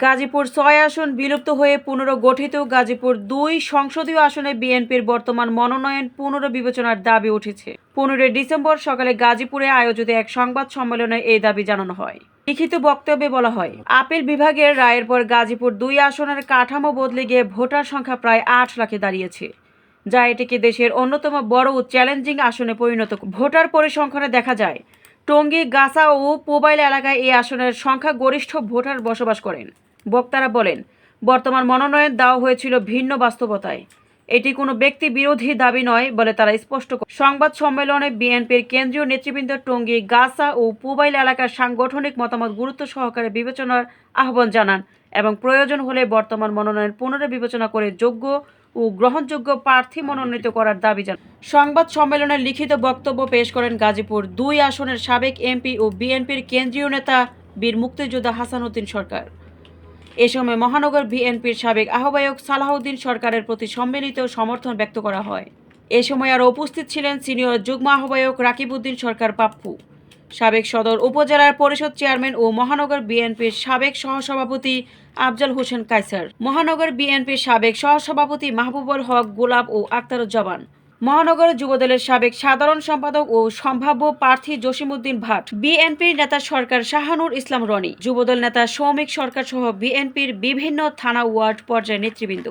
গাজীপুর ৬ আসন বিলুপ্ত হয়ে পুনর্গঠিত গাজীপুর ২ সংসদীয় আসনে বিএনপির বর্তমান মনোনয়ন পুনর্বিবেচনার দাবি উঠেছে। ১৫ ডিসেম্বর সকালে গাজীপুরে আয়োজিত এক সংবাদ সম্মেলনে এই দাবি জানানো হয়। লিখিত বক্তব্যে বলা হয়, আপিল বিভাগের রায়ের পর গাজীপুর ২ আসনের কাঠামো বদলে গিয়ে ভোটার সংখ্যা প্রায় ৮ লাখে দাঁড়িয়েছে, যা এটিকে দেশের অন্যতম বড় ও চ্যালেঞ্জিং আসনে পরিণত। ভোটার পরিসংখ্যানে দেখা যায়, টঙ্গী, গাছা ও পোবাইল এলাকায় এই আসনের সংখ্যাগরিষ্ঠ ভোটার বসবাস করেন। বক্তারা বলেন, বর্তমান মনোনয়ন দেওয়া হয়েছিল ভিন্ন বাস্তবতায়। এটি কোনো ব্যক্তি বিরোধী দাবি নয় বলে তারা স্পষ্ট করে। সংবাদ সম্মেলনে বিএনপির কেন্দ্রীয় নেতৃবৃন্দ টঙ্গী, গাছা ও পোবাইল এলাকার সাংগঠনিক মতামত গুরুত্ব সহকারে বিবেচনার আহ্বান জানান এবং প্রয়োজন হলে বর্তমান মনোনয়ন পুনর্বিবেচনা করে যোগ্য ও গ্রহণযোগ্য প্রার্থী মনোনীত করার দাবি জানান। সংবাদ সম্মেলনে লিখিত বক্তব্য পেশ করেন গাজীপুর ২ আসনের সাবেক এমপি ও বিএনপির কেন্দ্রীয় নেতা বীর মুক্তিযোদ্ধা হাসান উদ্দিন সরকার। এ সময় মহানগর বিএনপির সাবেক আহ্বায়ক সালাহউদ্দিন সরকারের প্রতি সম্মিলিত সমর্থন ব্যক্ত করা হয়। এ সময় আরও উপস্থিত ছিলেন সিনিয়র যুগ্ম আহ্বায়ক রাকিবউদ্দিন সরকার পাপ্পু, সাবেক সদর উপজেলার পরিষদ চেয়ারম্যান ও মহানগর বিএনপির সাবেক সহসভাপতি আফজাল হোসেন কায়সার, মহানগর বিএনপির সাবেক সহসভাপতি মাহবুবুল হক গোলাপ ও আখতারুজ্জামান, মহানগর যুবদলের সাবেক সাধারণ সম্পাদক ও সম্ভাব্য প্রার্থী জসিমউদ্দিন ভাট, বিএনপির নেতা সরকার শাহানুর ইসলাম রনি, যুবদল নেতা সৌমিক সরকার সহ বিএনপির বিভিন্ন থানা ওয়ার্ড পর্যায়ের নেতৃবৃন্দ।